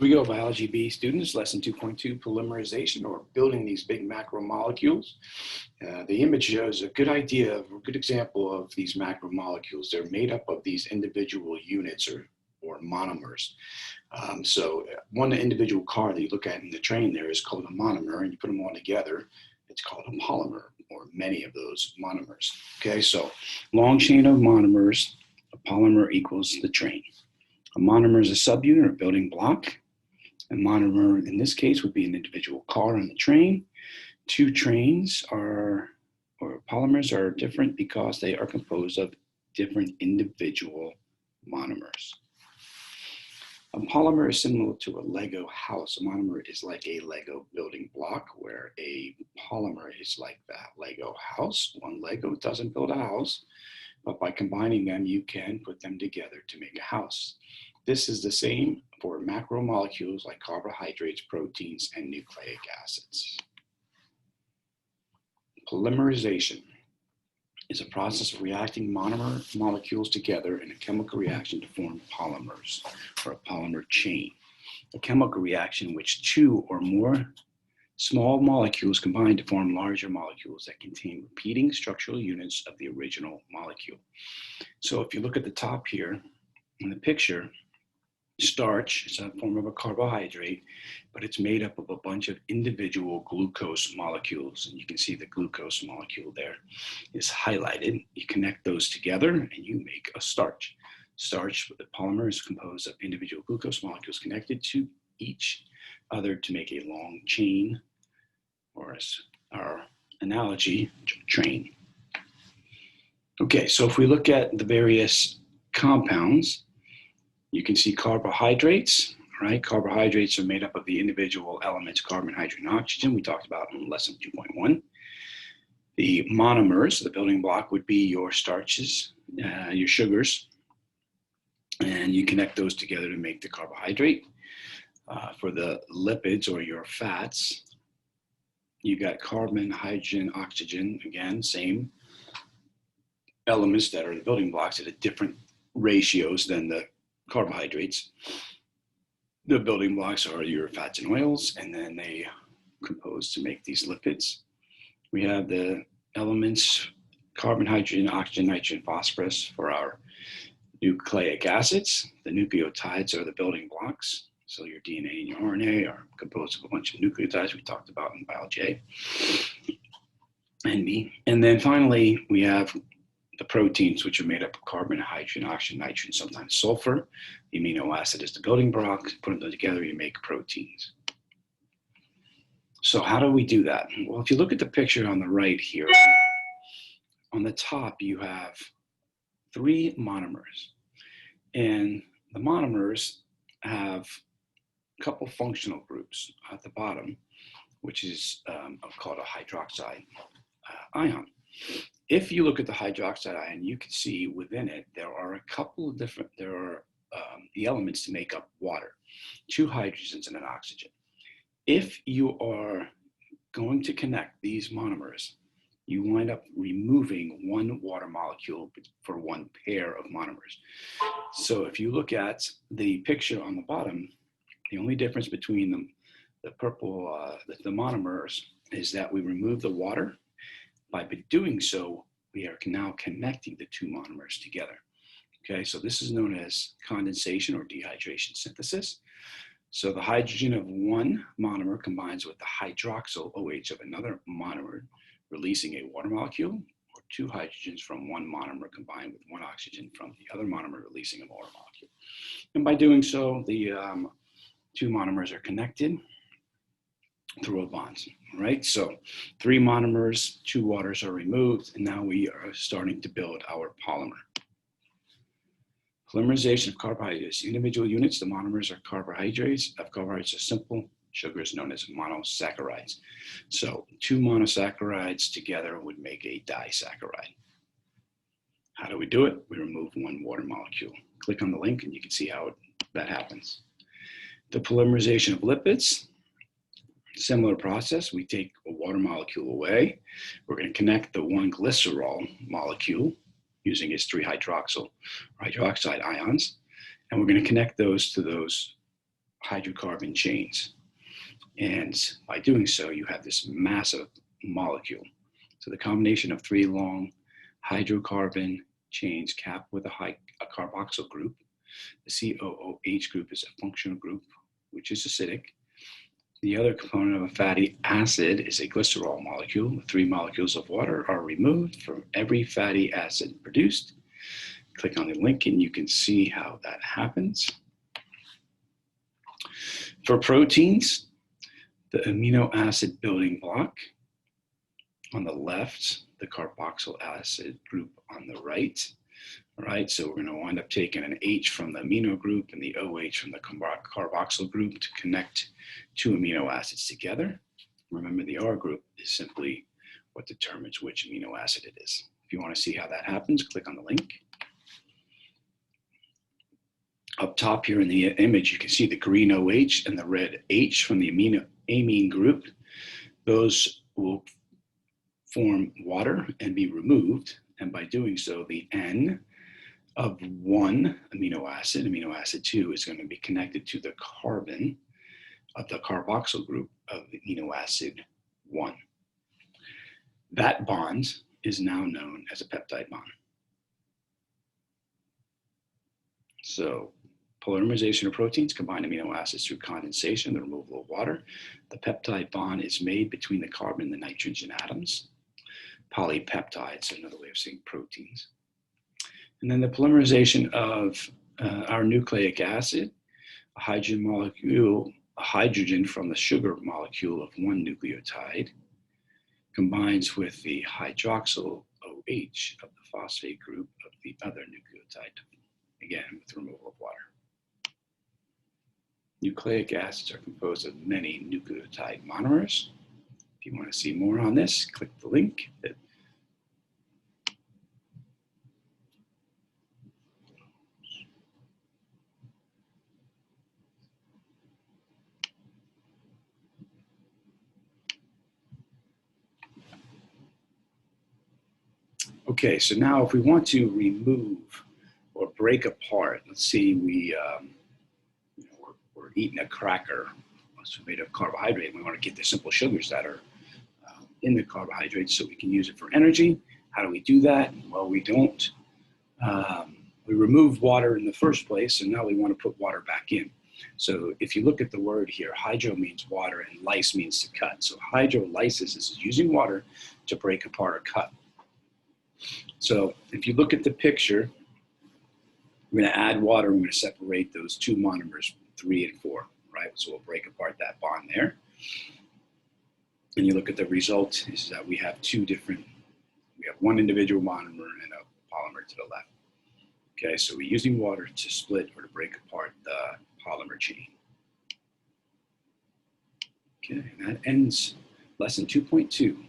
We go, Biology B students, lesson 2.2, polymerization, or building these big macromolecules. The image shows a good idea, a good example of these macromolecules. They're made up of these individual units or monomers. So one individual car that you look at in the train there is called a monomer, and you put them all together, it's called a polymer, or many of those monomers. Okay, so long chain of monomers, a polymer equals the train. A monomer is a subunit or building block. A monomer, in this case, would be an individual car on the train. Two trains or polymers are different because they are composed of different individual monomers. A polymer is similar to a Lego house. A monomer is like a Lego building block, where a polymer is like that Lego house. One Lego doesn't build a house, but by combining them, you can put them together to make a house. This is the same for macromolecules like carbohydrates, proteins, and nucleic acids. Polymerization is a process of reacting monomer molecules together in a chemical reaction to form polymers, or a polymer chain. A chemical reaction in which two or more small molecules combine to form larger molecules that contain repeating structural units of the original molecule. So if you look at the top here in the picture, starch is a form of a carbohydrate, but it's made up of a bunch of individual glucose molecules. And you can see the glucose molecule there is highlighted. You connect those together and you make a starch. Starch, the polymer, is composed of individual glucose molecules connected to each other to make a long chain, or as our analogy, train. Okay, so if we look at the various compounds, you can see carbohydrates, right? Carbohydrates are made up of the individual elements, carbon, hydrogen, and oxygen. We talked about in lesson 2.1. The monomers, the building block, would be your starches, your sugars, and you connect those together to make the carbohydrate. For the lipids, or your fats, you got carbon, hydrogen, oxygen, again, same elements that are the building blocks at different ratios than the carbohydrates. The building blocks are your fats and oils, and then they compose to make these lipids. We have the elements, carbon, hydrogen, oxygen, nitrogen, phosphorus for our nucleic acids. The nucleotides are the building blocks. So your DNA and your RNA are composed of a bunch of nucleotides we talked about in biology A and B. And then finally, we have the proteins, which are made up of carbon, hydrogen, oxygen, nitrogen, sometimes sulfur. The amino acid is the building block. Put them together, you make proteins. So how do we do that? Well, if you look at the picture on the right here, on the top, you have three monomers. And the monomers have a couple functional groups at the bottom, which is called a hydroxide ion. If you look at the hydroxide ion, you can see within it, there are a couple of different, the elements to make up water, two hydrogens and an oxygen. If you are going to connect these monomers, you wind up removing one water molecule for one pair of monomers. So if you look at the picture on the bottom, the only difference between them, the purple, the monomers, is that we remove the water. By doing so, we are now connecting the two monomers together. Okay, so this is known as condensation or dehydration synthesis. So the hydrogen of one monomer combines with the hydroxyl OH of another monomer, releasing a water molecule, or two hydrogens from one monomer combined with one oxygen from the other monomer, releasing a water molecule. And by doing so, the two monomers are connected through a bond, right? So three monomers, two waters are removed, and now we are starting to build our polymer. Polymerization of carbohydrates. Individual units, the monomers are carbohydrates. Carbohydrates are simple sugars known as monosaccharides. So two monosaccharides together would make a disaccharide. How do we do it? We remove one water molecule. Click on the link and you can see how that happens. The polymerization of lipids. Similar process, we take a water molecule away. We're going to connect the one glycerol molecule using its three hydroxide ions, and we're going to connect those to those hydrocarbon chains. And by doing so, you have this massive molecule. So the combination of 3 long hydrocarbon chains capped with a carboxyl group. The COOH group is a functional group, which is acidic. The other component of a fatty acid is a glycerol molecule. The 3 molecules of water are removed from every fatty acid produced. Click on the link and you can see how that happens. For proteins, the amino acid building block on the left, the carboxyl acid group on the right. All right, so we're going to wind up taking an H from the amino group and the OH from the carboxyl group to connect 2 amino acids together. Remember, the R group is simply what determines which amino acid it is. If you want to see how that happens, click on the link. Up top here in the image, you can see the green OH and the red H from the amine group. Those will form water and be removed. And by doing so, the N of 1 amino acid 2, is going to be connected to the carbon of the carboxyl group of the amino acid 1. That bond is now known as a peptide bond. So polymerization of proteins combine amino acids through condensation, the removal of water. The peptide bond is made between the carbon and the nitrogen atoms. Polypeptides, another way of saying proteins. And then the polymerization of our nucleic acid, a hydrogen from the sugar molecule of 1 nucleotide, combines with the hydroxyl OH of the phosphate group of the other nucleotide, again with removal of water. Nucleic acids are composed of many nucleotide monomers. If you want to see more on this, click the link. Okay, so now if we want to remove or break apart, let's see, we're eating a cracker, it's made of carbohydrate. We want to get the simple sugars that are in the carbohydrates so we can use it for energy. How do we do that? Well, we don't. We removed water in the first place, and now we want to put water back in. So if you look at the word here, hydro means water and lyse means to cut. So hydrolysis is using water to break apart or cut. So if you look at the picture, we're going to add water. We're going to separate those 2 monomers, 3 and 4, right? So we'll break apart that bond there. And you look at the result is that we have 1 individual monomer and a polymer to the left. Okay, so we're using water to split or to break apart the polymer chain. Okay, and that ends lesson 2.2.